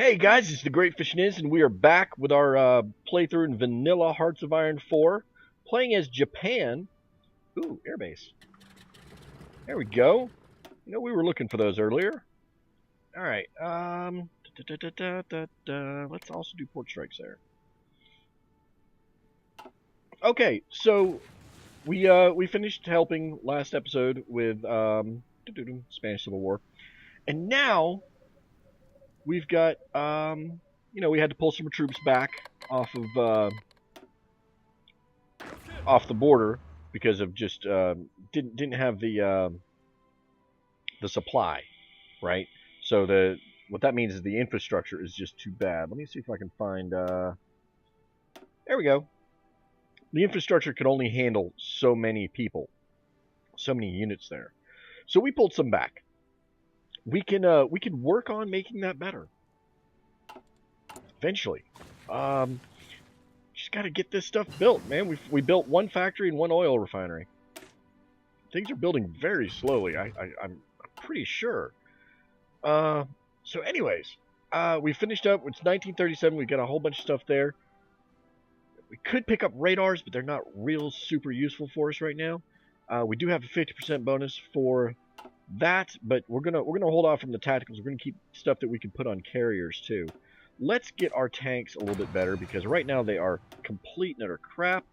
Hey guys, it's the Great Fishing Is, and we are back with our playthrough in Vanilla Hearts of Iron 4, playing as Japan. Ooh, airbase. There we go. You know, we were looking for those earlier. All right. Let's also do port strikes there. Okay, so we finished helping last episode with Spanish Civil War, and now we've got we had to pull some troops back off the border because of just didn't have the supply, right? So what that means is the infrastructure is just too bad. Let me see if I can find. There we go. The infrastructure could only handle so many people, so many units there. So we pulled some back. We can work on making that better eventually. Just got to get this stuff built, man. We built one factory and one oil refinery. Things are building very slowly. I'm pretty sure. So anyways, we finished up. It's 1937. We got a whole bunch of stuff there. We could pick up radars, but they're not real super useful for us right now. We do have a 50% bonus for that, but we're gonna hold off from the tacticals. We're gonna keep stuff that we can put on carriers too. Let's get our tanks a little bit better because right now they are complete and utter crap.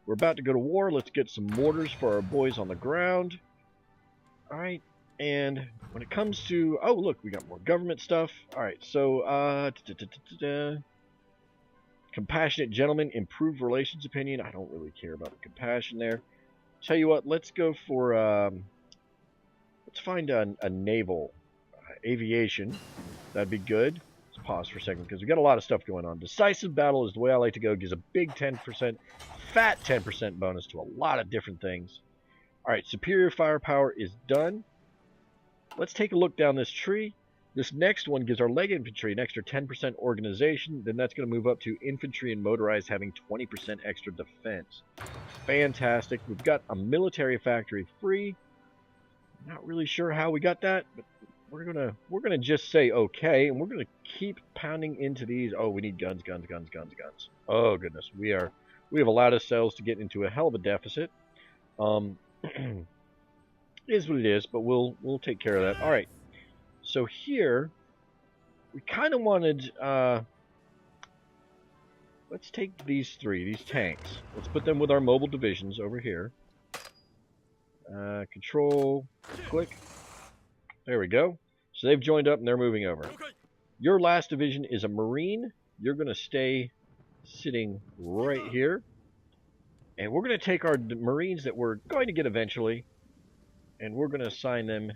We're about to go to war. Let's get some mortars for our boys on the ground. All right. And when it comes to... Oh, look, we got more government stuff. All right, so... Compassionate gentleman, improved relations opinion. I don't really care about the compassion there. Tell you what, let's go for... let's find a naval aviation. That'd be good. Let's pause for a second because we got a lot of stuff going on. Decisive battle is the way I like to go. Gives a big 10%, fat 10% bonus to a lot of different things. All right, superior firepower is done. Let's take a look down this tree. This next one gives our leg infantry an extra 10% organization. Then that's going to move up to infantry and motorized having 20% extra defense. Fantastic. We've got a military factory free. Not really sure how we got that, but we're gonna just say okay, and we're gonna keep pounding into these. Oh, we need guns. Oh goodness, we have allowed ourselves to get into a hell of a deficit. It is what it is, but we'll take care of that. All right. So here, we kind of wanted. Let's take these tanks. Let's put them with our mobile divisions over here. Control, click. There we go. So they've joined up and they're moving over. Your last division is a Marine. You're going to stay sitting right here. And we're going to take our Marines that we're going to get eventually, and we're going to assign them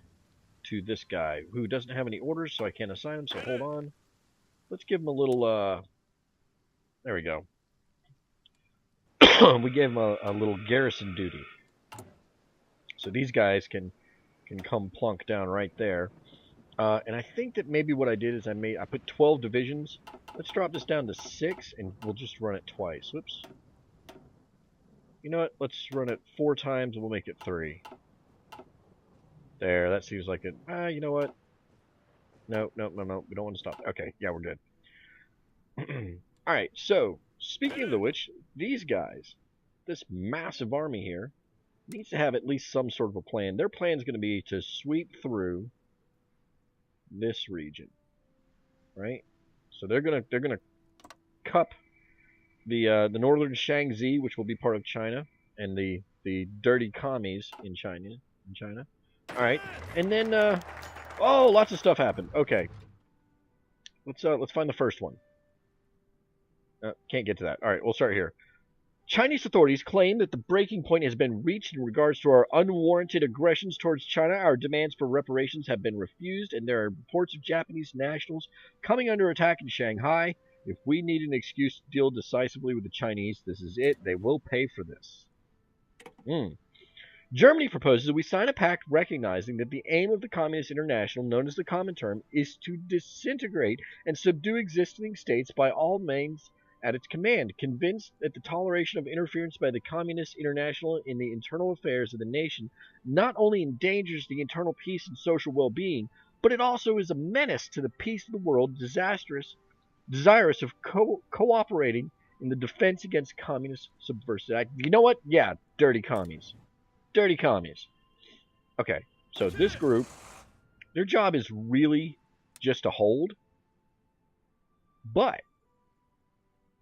to this guy who doesn't have any orders, so I can't assign him, so hold on. Let's give him a little, there we go. We gave him a little garrison duty. So these guys can come plunk down right there. And I think that maybe what I did is I put 12 divisions. Let's drop this down to 6, and we'll just run it twice. Whoops. You know what? Let's run it 4 times, and we'll make it 3. There, that seems like it. You know what? No. We don't want to stop. Okay, yeah, we're good. Alright, so, speaking of which, these guys, this massive army here, needs to have at least some sort of a plan. Their plan is going to be to sweep through this region, right? So they're gonna cup the northern Shaanxi, which will be part of China, and the dirty commies in China. All right, and then oh, lots of stuff happened. Okay, let's find the first one. Can't get to that. All right, we'll start here. Chinese authorities claim that the breaking point has been reached in regards to our unwarranted aggressions towards China. Our demands for reparations have been refused, and there are reports of Japanese nationals coming under attack in Shanghai. If we need an excuse to deal decisively with the Chinese, this is it. They will pay for this. Germany proposes that we sign a pact recognizing that the aim of the Communist International, known as the Comintern, is to disintegrate and subdue existing states by all means at its command. Convinced that the toleration of interference by the Communist International in the internal affairs of the nation not only endangers the internal peace and social well-being, but it also is a menace to the peace of the world, desirous of cooperating in the defense against communist subversive act. You know what? Yeah, dirty commies. Dirty commies. Okay, so this group, their job is really just to hold. But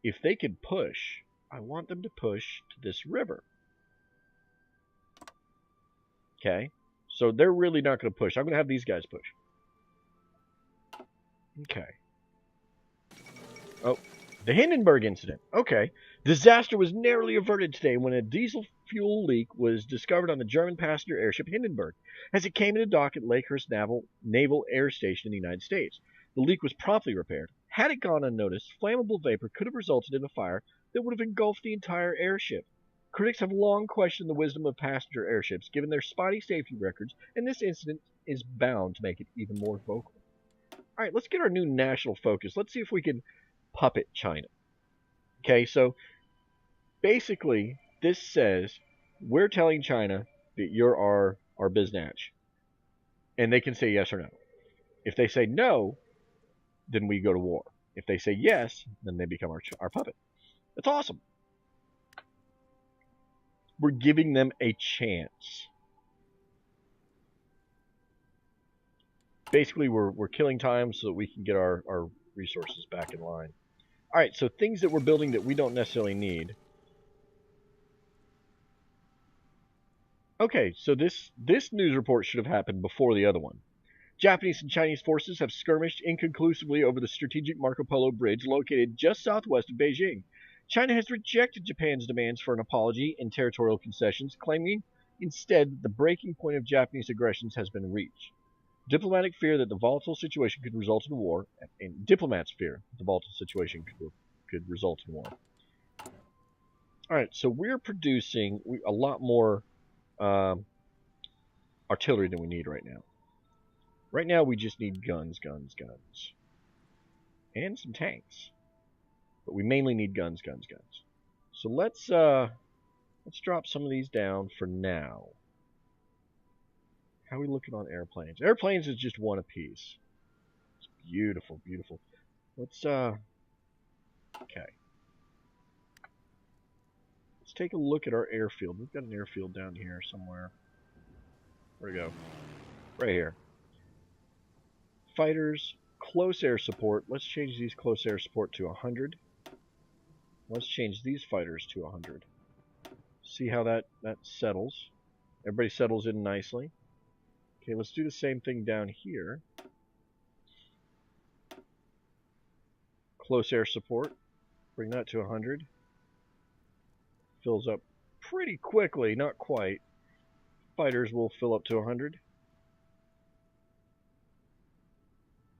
if they can push, I want them to push to this river. Okay, so they're really not going to push. I'm going to have these guys push. Okay. Oh, the Hindenburg incident. Okay. Disaster was narrowly averted today when a diesel fuel leak was discovered on the German passenger airship Hindenburg as it came into dock at Lakehurst Naval Air Station in the United States. The leak was promptly repaired. Had it gone unnoticed, flammable vapor could have resulted in a fire that would have engulfed the entire airship. Critics have long questioned the wisdom of passenger airships given their spotty safety records, and this incident is bound to make it even more vocal. All right, let's get our new national focus. Let's see if we can puppet China. Okay, so basically this says we're telling China that you're our biznatch. And they can say yes or no. If they say no, then we go to war. If they say yes, then they become our puppet. That's awesome. We're giving them a chance. Basically, we're killing time so that we can get our resources back in line. All right, so things that we're building that we don't necessarily need. Okay, so this news report should have happened before the other one. Japanese and Chinese forces have skirmished inconclusively over the strategic Marco Polo Bridge located just southwest of Beijing. China has rejected Japan's demands for an apology and territorial concessions, claiming instead that the breaking point of Japanese aggressions has been reached. Diplomatic fear that the volatile situation could result in war, and diplomats fear the volatile situation could result in war. All right, so we're producing a lot more artillery than we need right now. Right now, we just need guns, and some tanks. But we mainly need guns. So let's drop some of these down for now. How are we looking on airplanes? Airplanes is just one apiece. It's beautiful, beautiful. Let's okay. Let's take a look at our airfield. We've got an airfield down here somewhere. Where'd it go? Right here. Fighters, close air support. Let's change these close air support to 100. Let's change these fighters to 100. See how that settles. Everybody settles in nicely. Okay, let's do the same thing down here. Close air support. Bring that to 100. Fills up pretty quickly, not quite. Fighters will fill up to 100.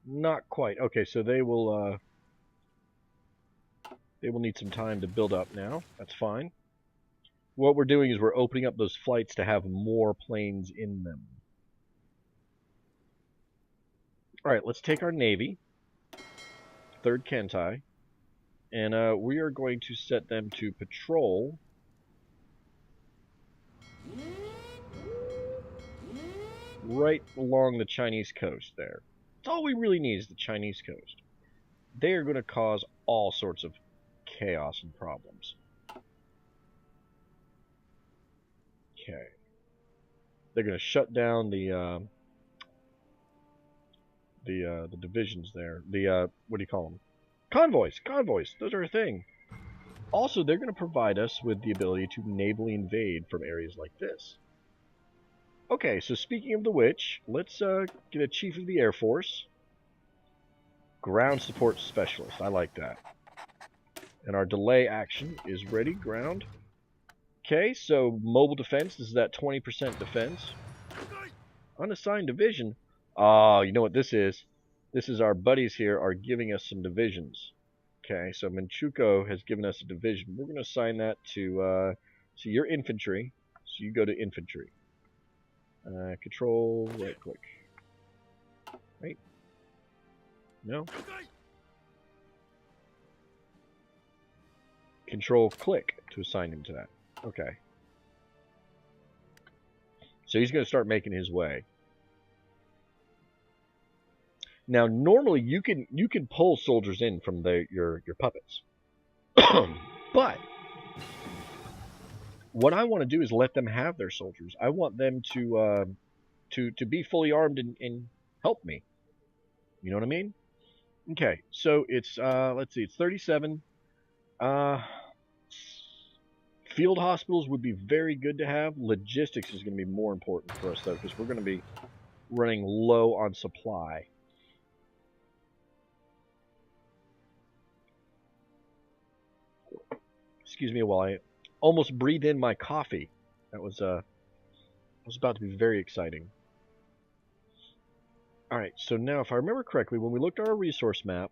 Not quite. Okay, so they will need some time to build up now. That's fine. What we're doing is we're opening up those flights to have more planes in them. All right, let's take our Navy, 3rd Kentai, and we are going to set them to patrol right along the Chinese coast there. That's all we really need is the Chinese coast. They are going to cause all sorts of chaos and problems. Okay. They're going to shut down the divisions there. What do you call them? Convoys! Convoys! Those are a thing. Also, they're going to provide us with the ability to navally invade from areas like this. Okay, so speaking of the which, let's get a Chief of the Air Force. Ground Support Specialist. I like that. And our delay action is ready. Ground. Okay, so mobile defense. This is that 20% defense. Unassigned division. Oh, you know what this is? This is our buddies here are giving us some divisions. Okay, so Manchukuo has given us a division. We're going to assign that to so you're infantry. So you go to infantry. Control, right click. Right? No? Control click to assign him to that. Okay. So he's going to start making his way. Now, normally you can pull soldiers in from your puppets, but what I want to do is let them have their soldiers. I want them to be fully armed and help me. You know what I mean? Okay, so it's let's see, it's 37. Uh, Field hospitals would be very good to have. Logistics is going to be more important for us though, because we're going to be running low on supply. Excuse me while I almost breathed in my coffee. That was about to be very exciting. Alright, so now if I remember correctly, when we looked at our resource map,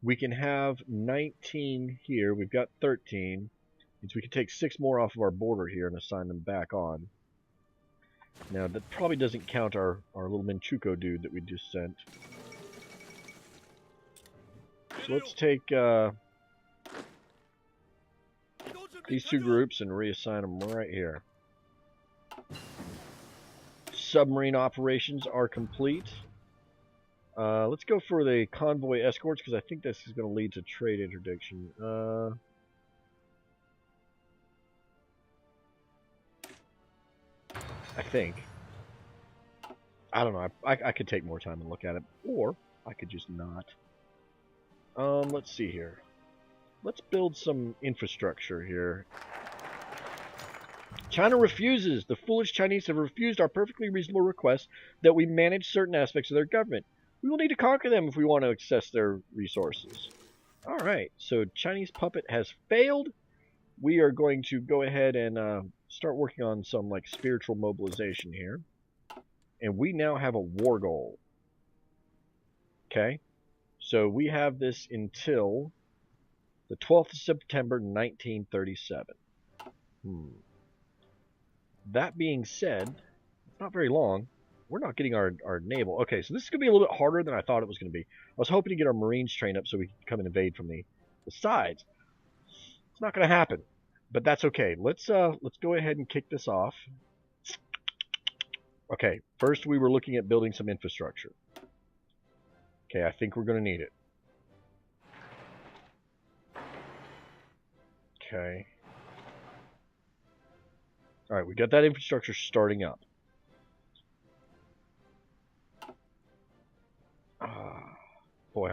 we can have 19 here. We've got 13. Means we can take 6 more off of our border here and assign them back on. Now, that probably doesn't count our little Manchukuo dude that we just sent. So let's take these 2 groups and reassign them right here. Submarine operations are complete. Let's go for the convoy escorts, because I think this is going to lead to trade interdiction. I think. I don't know. I could take more time and look at it, or I could just not. Let's see here. Let's build some infrastructure here. China refuses. The foolish Chinese have refused our perfectly reasonable request that we manage certain aspects of their government. We will need to conquer them if we want to access their resources. Alright, so Chinese puppet has failed. We are going to go ahead and start working on some like spiritual mobilization here. And we now have a war goal. Okay, so we have this until the 12th of September 1937. That being said, it's not very long. We're not getting our naval. Okay, so this is going to be a little bit harder than I thought it was going to be. I was hoping to get our Marines trained up so we could come and invade from the sides. It's not going to happen, but that's okay. Let's go ahead and kick this off. Okay, first we were looking at building some infrastructure. Okay, I think we're going to need it. Okay. Alright, we got that infrastructure starting up. Boy,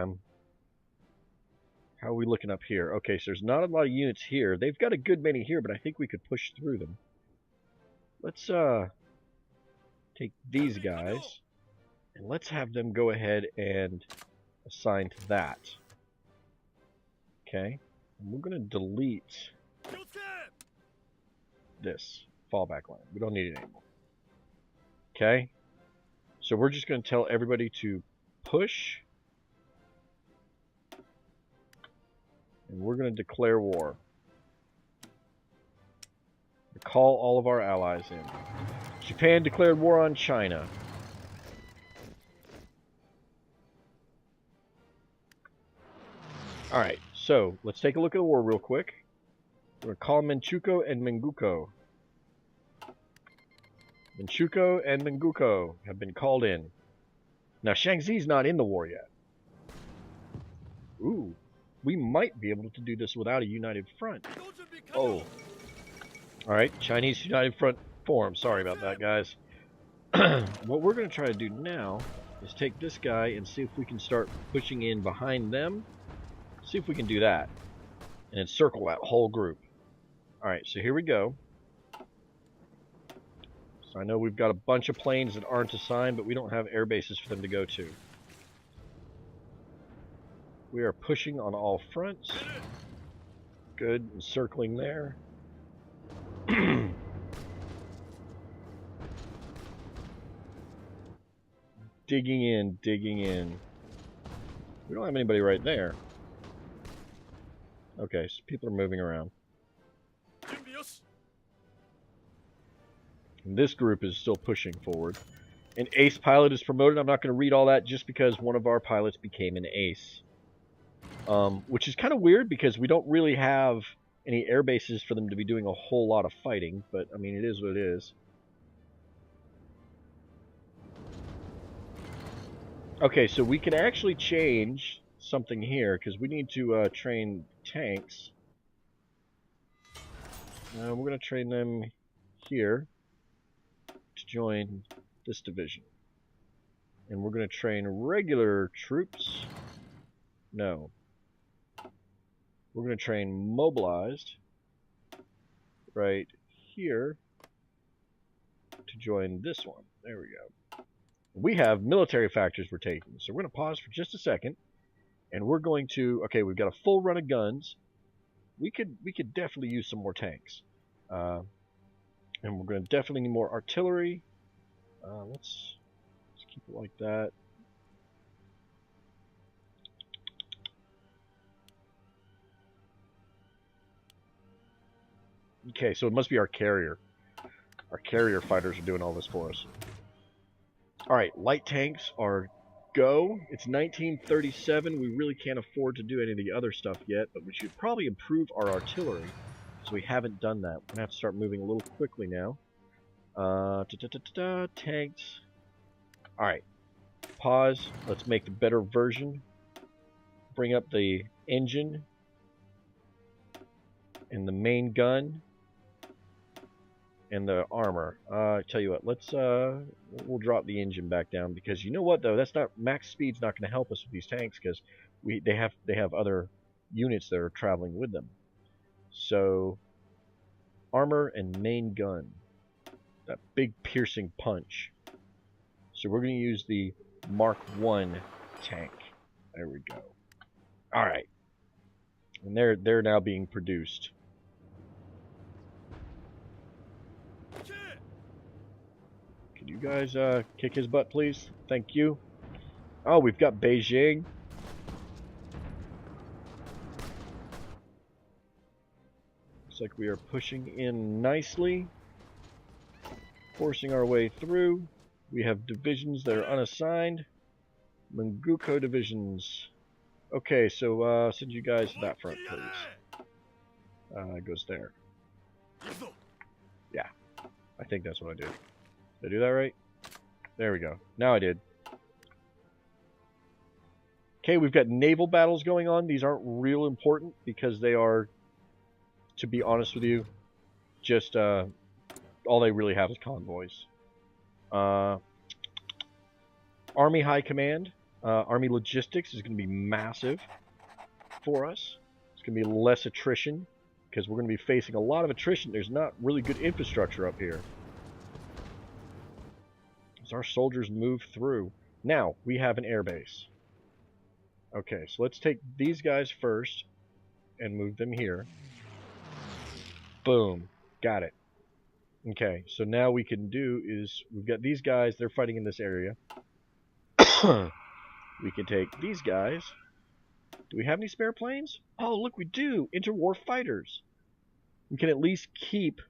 how are we looking up here? Okay, so there's not a lot of units here. They've got a good many here, but I think we could push through them. Let's take these guys, and let's have them go ahead and assign to that. Okay, and we're going to delete this fallback line. We don't need it anymore. Okay, so we're just going to tell everybody to push, and we're going to declare war. Call all of our allies in. Japan declared war on China. Alright, so let's take a look at the war real quick. We're going to call Manchukuo and Manchukuo. Manchukuo and Manchukuo have been called in. Now, Shaanxi's not in the war yet. Ooh, we might be able to do this without a united front. Oh. Alright, Chinese United Front form. Sorry about that, guys. What we're going to try to do now is take this guy and see if we can start pushing in behind them. See if we can do that. And encircle that whole group. Alright, so here we go. So I know we've got a bunch of planes that aren't assigned, but we don't have air bases for them to go to. We are pushing on all fronts. Good, encircling there. Digging in, digging in. We don't have anybody right there. Okay, so people are moving around. And this group is still pushing forward. An ace pilot is promoted. I'm not going to read all that just because one of our pilots became an ace. Which is kind of weird because we don't really have any air bases for them to be doing a whole lot of fighting. But, I mean, it is what it is. Okay, so we can actually change something here because we need to train tanks. We're going to train them here to join this division. And we're going to train regular troops. No. We're going to train mobilized right here to join this one. There we go. We have military factors we're taking. So we're going to pause for just a second. And we're going to, okay, we've got a full run of guns. We could definitely use some more tanks. And we're going to definitely need more artillery. Let's keep it like that. Okay, so it must be our carrier. Our carrier fighters are doing all this for us. Alright, light tanks are go. It's 1937. We really can't afford to do any of the other stuff yet, but we should probably improve our artillery, because we haven't done that. We're going to have to start moving a little quickly now. Tanks. Alright, pause. Let's make the better version. Bring up the engine and the main gun and the armor. I tell you what, we'll drop the engine back down, because you know what though, that's not, max speed's not going to help us with these tanks, because they have other units that are traveling with them. So armor and main gun, that big piercing punch. So we're going to use the Mark 1 tank. There we go. All right, and they're now being produced. Could you guys kick his butt, please? Thank you. Oh, we've got Beijing. Looks like we are pushing in nicely, forcing our way through. We have divisions that are unassigned. Manguko divisions. Okay, so send you guys to that front, please. It goes there. Yeah, I think that's what I did. Did I do that right? There we go. Now I did. Okay, we've got naval battles going on. These aren't real important because they are, to be honest with you, just all they really have is convoys. Army High Command, Army Logistics is going to be massive for us. It's going to be less attrition because we're going to be facing a lot of attrition. There's not really good infrastructure up here. As our soldiers move through. Now, we have an airbase. Okay, so let's take these guys first and move them here. Boom. Got it. Okay, so now we can do is, we've got these guys, they're fighting in this area. We can take these guys. Do we have any spare planes? Oh, look, we do! Interwar fighters. We can at least keep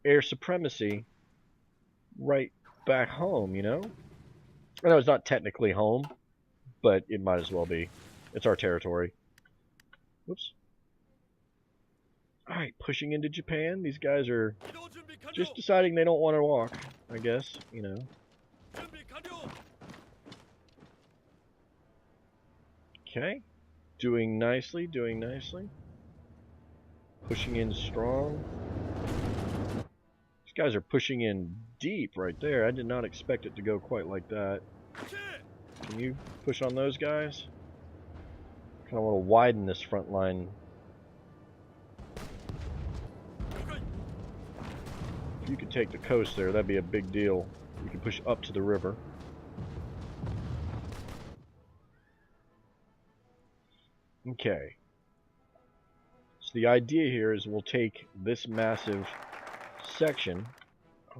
air supremacy right back home, you know? I know it's not technically home, but it might as well be. It's our territory. Whoops. Alright, pushing into Japan. These guys are just deciding they don't want to walk, I guess, you know. Okay. Doing nicely, doing nicely. Pushing in strong. These guys are pushing in deep right there. I did not expect it to go quite like that. Can you push on those guys? Kind of want to widen this front line. If you could take the coast there, that'd be a big deal. You could push up to the river. Okay. So the idea here is we'll take this massive section.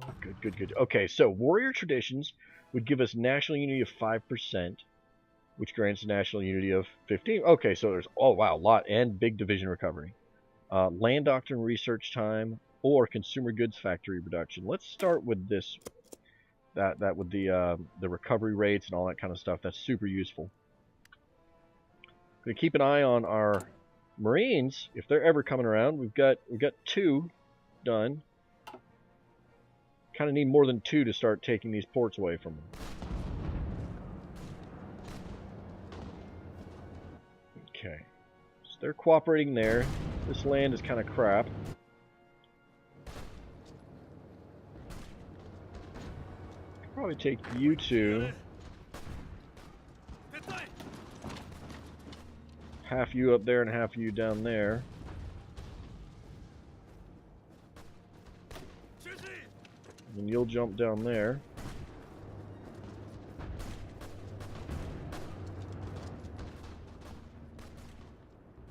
Oh, good, good, good. Okay, so warrior traditions would give us national unity of 5%, which grants national unity of 15. Okay, so there's, oh wow, lot and big division recovery. Land doctrine research time or consumer goods factory reduction. Let's start with this. That with the recovery rates and all that kind of stuff. That's super useful. Gonna keep an eye on our Marines if they're ever coming around. We've got 2 done. Kind of need more than 2 to start taking these ports away from them. Okay. So they're cooperating there. This land is kind of crap. Probably take you two. Half you up there and half you down there. And you'll jump down there.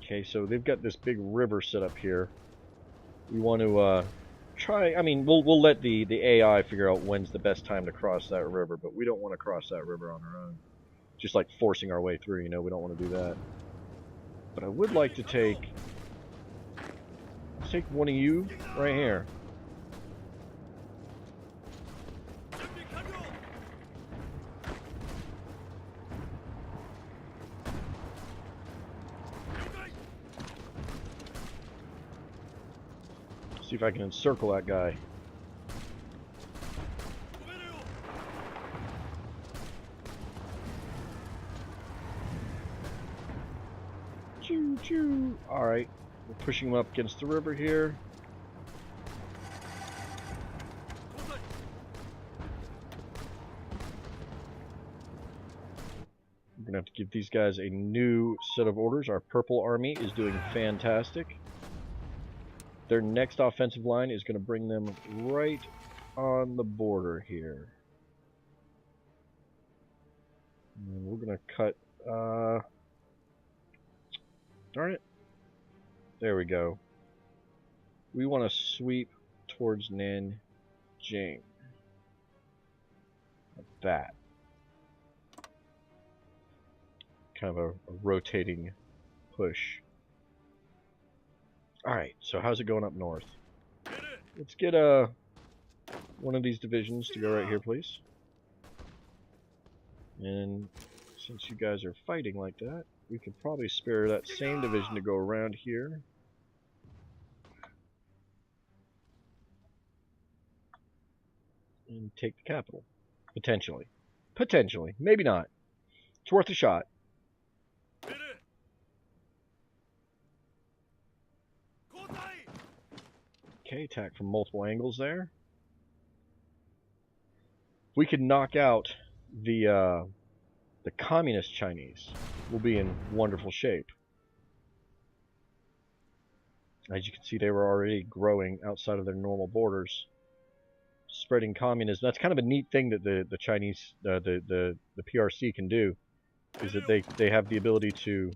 Okay, so they've got this big river set up here. We want to try. I mean, we'll let the AI figure out when's the best time to cross that river, but we don't want to cross that river on our own. Just like forcing our way through, you know, we don't want to do that. But I would like to take one of you right here. See if I can encircle that guy. Choo choo. Alright. We're pushing him up against the river here. We're gonna have to give these guys a new set of orders. Our purple army is doing fantastic. Their next offensive line is going to bring them right on the border here. And we're going to cut... darn it. There we go. We want to sweep towards Nanjing. Like that. Kind of a rotating push. Alright, so how's it going up north? Let's get one of these divisions to go right here, please. And since you guys are fighting like that, we could probably spare that same division to go around here. And take the capital. Potentially. Potentially. Maybe not. It's worth a shot. Okay, attack from multiple angles there. If we could knock out the communist Chinese, we'll be in wonderful shape. As you can see, they were already growing outside of their normal borders, spreading communism. That's kind of a neat thing that the Chinese, the PRC can do, is that they have the ability to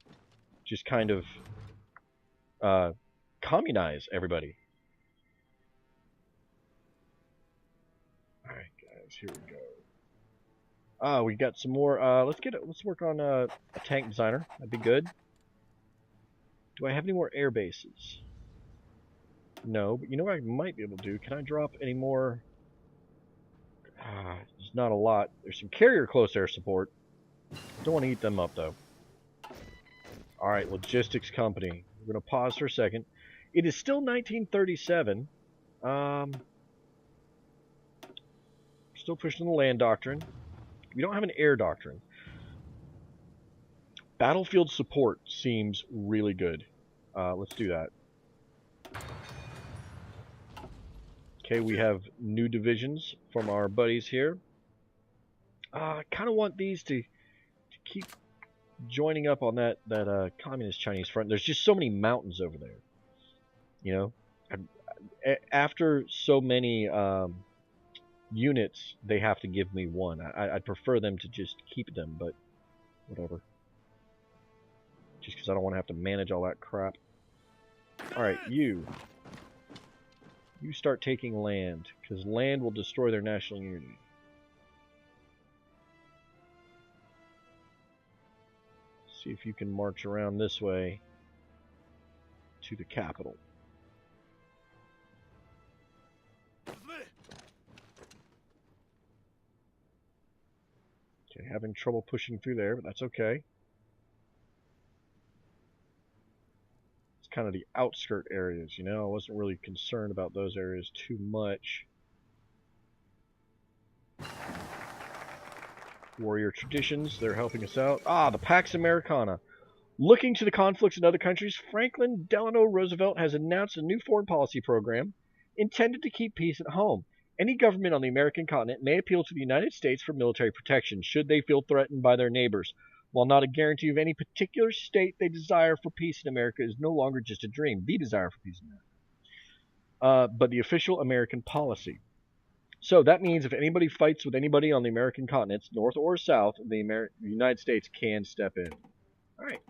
just kind of communize everybody. Alright guys, here we go. We got some more, let's work on a tank designer. That'd be good. Do I have any more air bases? No, but you know what I might be able to do? Can I drop any more? There's not a lot. There's some carrier close air support. Don't want to eat them up though. Alright, logistics company. We're going to pause for a second. It is still 1937. Still pushing the land doctrine. We don't have an air doctrine. Battlefield support seems really good. Let's do that. Okay, we have new divisions from our buddies here. I kind of want these to keep joining up on that communist Chinese front. There's just so many mountains over there. You know, after so many units, they have to give me one. I'd prefer them to just keep them, but whatever. Just because I don't want to have to manage all that crap. Alright, you start taking land, because land will destroy their national unity. See if you can march around this way to the capital. Okay, having trouble pushing through there, but that's okay. It's kind of the outskirt areas, you know. I wasn't really concerned about those areas too much. Warrior traditions, they're helping us out. Ah, the Pax Americana. Looking to the conflicts in other countries, Franklin Delano Roosevelt has announced a new foreign policy program intended to keep peace at home. Any government on the American continent may appeal to the United States for military protection should they feel threatened by their neighbors. While not a guarantee of any particular state, they desire for peace in America is no longer just a dream. The desire for peace in America. But the official American policy. So that means if anybody fights with anybody on the American continents, north or south, the United States can step in. All right.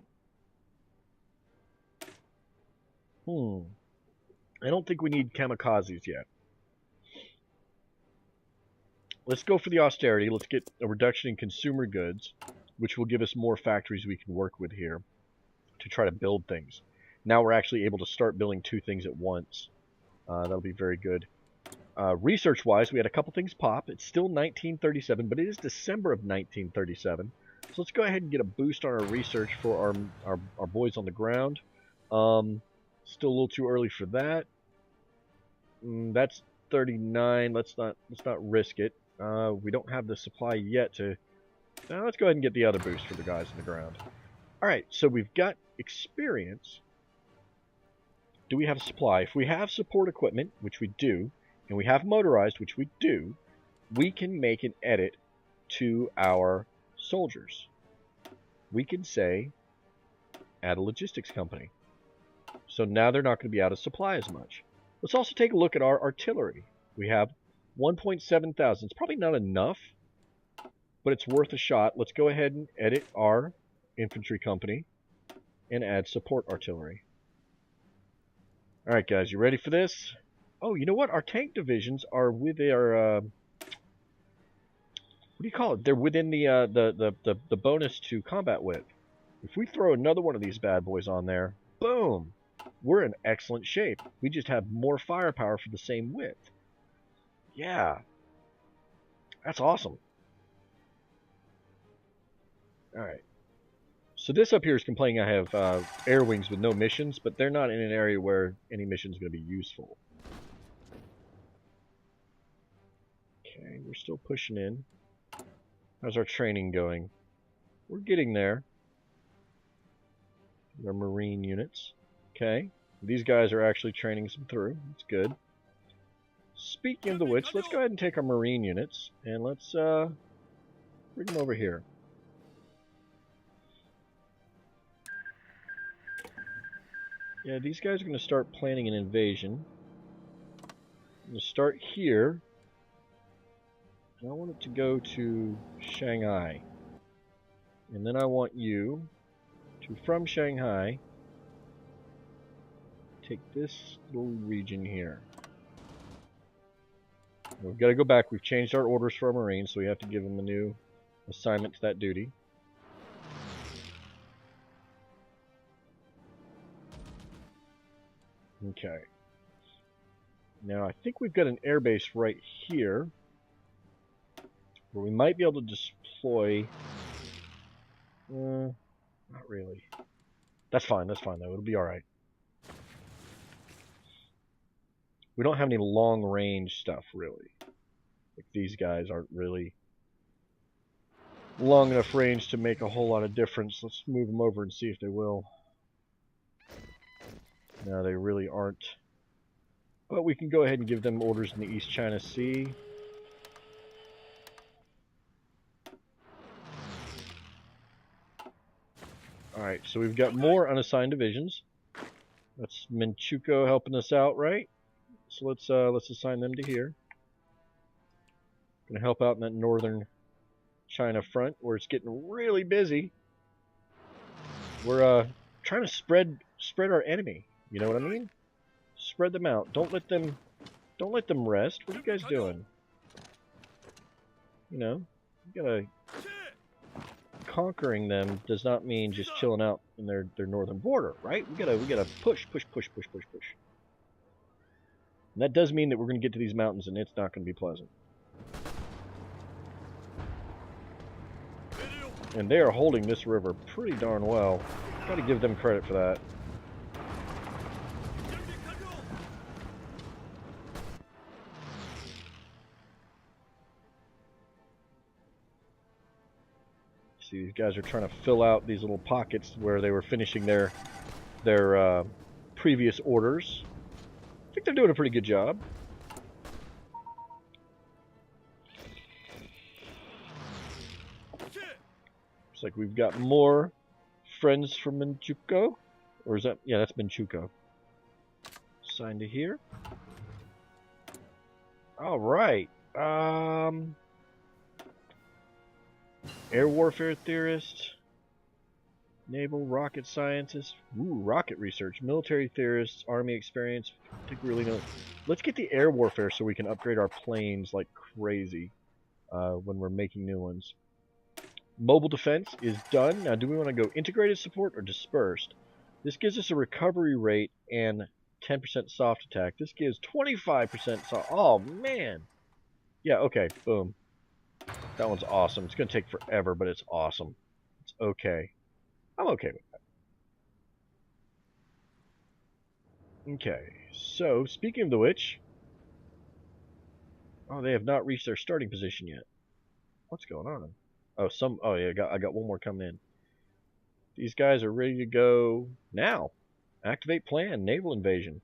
I don't think we need kamikazes yet. Let's go for the austerity. Let's get a reduction in consumer goods, which will give us more factories we can work with here to try to build things. Now we're actually able to start building 2 things at once. That'll be very good. Research-wise, we had a couple things pop. It's still 1937, but it is December of 1937. So let's go ahead and get a boost on our research for our boys on the ground. Still a little too early for that. That's 39. Let's not risk it. We don't have the supply yet to... let's go ahead and get the other boost for the guys on the ground. Alright, so we've got experience. Do we have supply? If we have support equipment, which we do, and we have motorized, which we do, we can make an edit to our soldiers. We can say, add a logistics company. So now they're not going to be out of supply as much. Let's also take a look at our artillery. We have 1.7 thousand. It's probably not enough, but it's worth a shot. Let's go ahead and edit our infantry company and add support artillery. Alright guys, you ready for this? Oh, you know what? Our tank divisions are with our... what do you call it? They're within the bonus to combat width. If we throw another one of these bad boys on there, boom! We're in excellent shape. We just have more firepower for the same width. Yeah. That's awesome. Alright. So this up here is complaining I have air wings with no missions, but they're not in an area where any mission is going to be useful. Okay, we're still pushing in. How's our training going? We're getting there. Our marine units. Okay. These guys are actually training some through. That's good. Speaking of the which, let's go ahead and take our marine units and let's bring them over here. Yeah, these guys are going to start planning an invasion. I'm going to start here. And I want it to go to Shanghai. And then I want you to, from Shanghai, take this little region here. We've got to go back. We've changed our orders for our Marines, so we have to give them a new assignment to that duty. Okay. Now I think we've got an airbase right here where we might be able to deploy. Not really. That's fine though. It'll be alright. We don't have any long range stuff really. Like these guys aren't really long enough range to make a whole lot of difference. Let's move them over and see if they will. No, they really aren't. But we can go ahead and give them orders in the East China Sea. Alright, so we've got more unassigned divisions. That's Manchukuo helping us out, right? So let's assign them to here. Gonna help out in that northern China front where it's getting really busy. We're trying to spread our enemy. You know what I mean? Spread them out. Don't let them rest. What are you guys doing? You know, you gotta... Conquering them does not mean just chilling out in their northern border, right? We gotta push. And that does mean that we're gonna get to these mountains and it's not gonna be pleasant. And they are holding this river pretty darn well. Gotta give them credit for that. See, guys are trying to fill out these little pockets where they were finishing their previous orders. I think they're doing a pretty good job. Looks like we've got more friends from Manchukuo. Or is that... yeah, that's Manchukuo. Sign to here. Alright. Air warfare theorist. Naval rocket scientist. Ooh, rocket research. Military theorists. Army experience. I think we really know. Let's get the air warfare so we can upgrade our planes like crazy when we're making new ones. Mobile defense is done. Now, do we want to go integrated support or dispersed? This gives us a recovery rate and 10% soft attack. This gives 25% soft. Oh, man. Yeah, okay. Boom. That one's awesome. It's going to take forever, but it's awesome. It's okay. I'm okay with that. Okay. So, speaking of the which... oh, they have not reached their starting position yet. What's going on? Oh, oh yeah, I got one more coming in. These guys are ready to go now. Activate plan, naval invasion.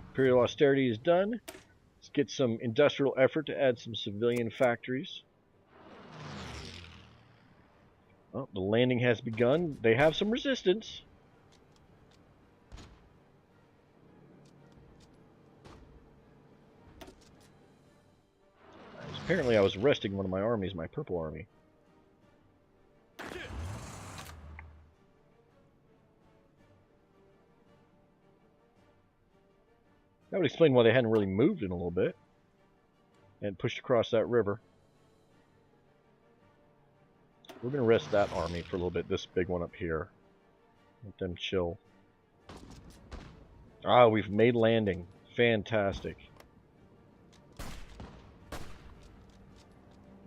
Imperial austerity is done. Let's get some industrial effort to add some civilian factories. Well, the landing has begun. They have some resistance. Apparently I was resting one of my armies, my purple army. That would explain why they hadn't really moved in a little bit and pushed across that river. We're going to rest that army for a little bit, this big one up here. Let them chill. Ah, we've made landing. Fantastic.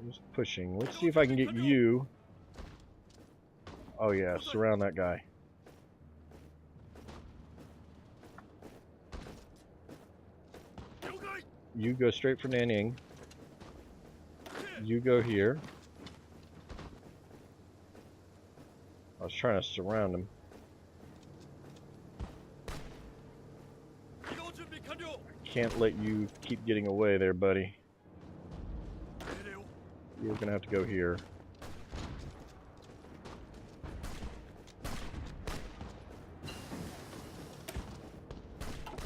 Just pushing. Let's see if I can get you. Oh yeah, surround that guy. You go straight for Nanning. You go here. I was trying to surround him. Can't let you keep getting away there, buddy. You're gonna have to go here.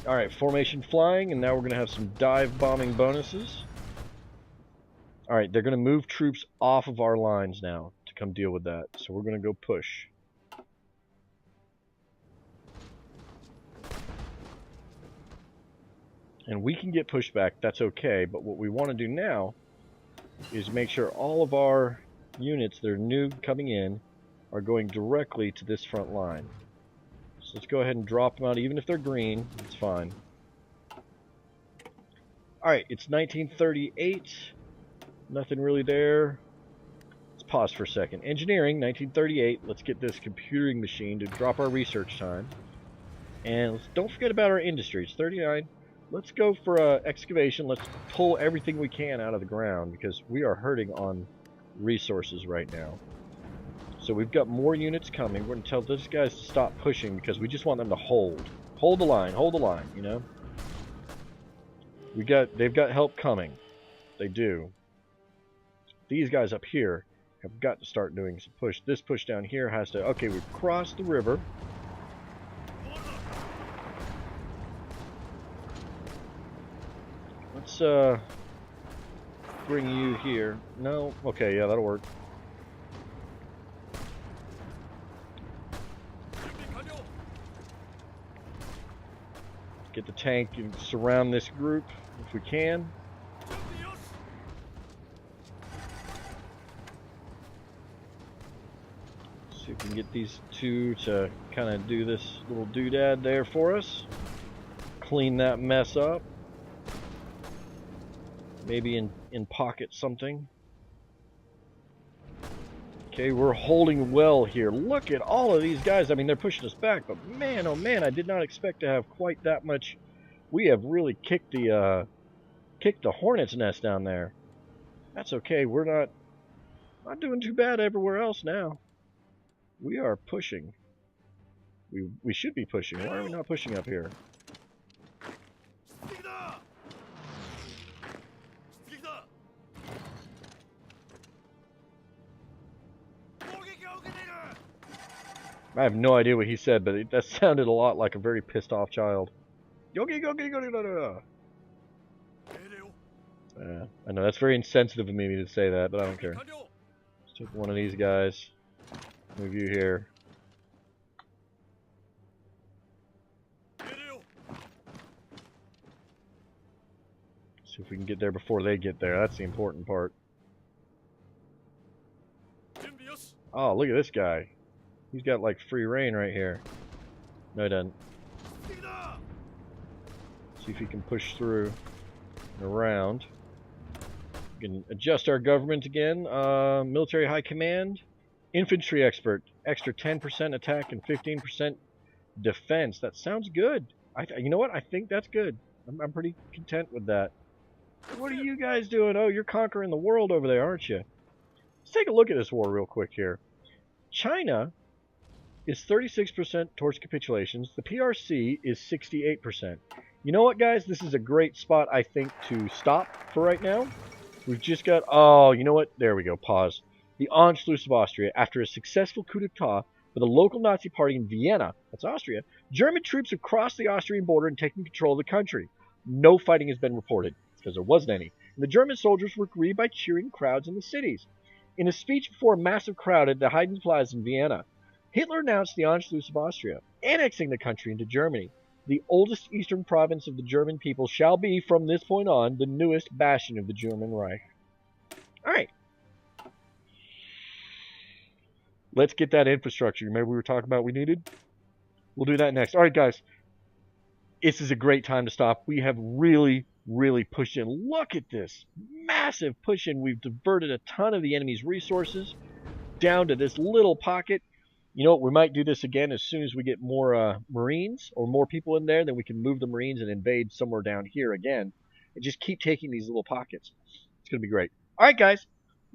Alright, formation flying, and now we're gonna have some dive bombing bonuses. Alright, they're gonna move troops off of our lines now to come deal with that. So we're gonna go push. And we can get pushed back, that's okay, but what we want to do now is make sure all of our units that are new coming in are going directly to this front line. So let's go ahead and drop them out, even if they're green, it's fine. Alright, it's 1938, nothing really there. Let's pause for a second. Engineering, 1938, let's get this computing machine to drop our research time. And don't forget about our industry, it's 39. Let's go for excavation. Let's pull everything we can out of the ground because we are hurting on resources right now. So we've got more units coming. We're going to tell those guys to stop pushing because we just want them to hold. Hold the line, you know? They've got help coming. They do. These guys up here have got to start doing some push. This push down here has to... okay, we've crossed the river. Let's bring you here. No? Okay, yeah, that'll work. Get the tank and surround this group if we can. See if we can get these two to kind of do this little doodad there for us. Clean that mess up. Maybe in pocket something. Okay, we're holding well here. Look at all of these guys. I mean, they're pushing us back, but man, oh man, I did not expect to have quite that much. We have really kicked the hornet's nest down there. That's okay. We're not doing too bad everywhere else now. We are pushing. We should be pushing. Why are we not pushing up here? I have no idea what he said, but that sounded a lot like a very pissed off child. Yogi, yogi, yogi, yogi. I know that's very insensitive of me to say that, but I don't care. Let's take one of these guys. Move you here. See if we can get there before they get there. That's the important part. Oh, look at this guy. He's got like free reign right here. No, he doesn't. See if he can push through and around. We can adjust our government again. Military High Command. Infantry Expert. Extra 10% attack and 15% defense. That sounds good. You know what? I think that's good. I'm pretty content with that. What are you guys doing? Oh, you're conquering the world over there, aren't you? Let's take a look at this war real quick here. China is 36% towards capitulations. The PRC is 68%. You know what, guys? This is a great spot, I think, to stop for right now. We've just got... Oh, you know what? There we go. Pause. The Anschluss of Austria. After a successful coup d'etat by the local Nazi party in Vienna, that's Austria, German troops have crossed the Austrian border and taken control of the country. No fighting has been reported, because there wasn't any. And the German soldiers were greeted by cheering crowds in the cities. In a speech before a massive crowd at the Heidenplatz in Vienna, Hitler announced the Anschluss of Austria, annexing the country into Germany. The oldest eastern province of the German people shall be, from this point on, the newest bastion of the German Reich. Alright. Let's get that infrastructure. Remember we were talking about we needed? We'll do that next. Alright, guys. This is a great time to stop. We have really pushed in. Look at this. Massive push in. We've diverted a ton of the enemy's resources down to this little pocket. You know what, we might do this again as soon as we get more Marines or more people in there. Then we can move the Marines and invade somewhere down here again. And just keep taking these little pockets. It's going to be great. All right, guys.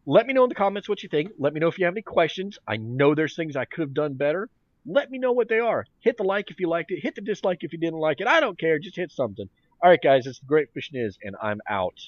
Let me know in the comments what you think. Let me know if you have any questions. I know there's things I could have done better. Let me know what they are. Hit the like if you liked it. Hit the dislike if you didn't like it. I don't care. Just hit something. All right, guys. It's the Great Fishing Is, and I'm out.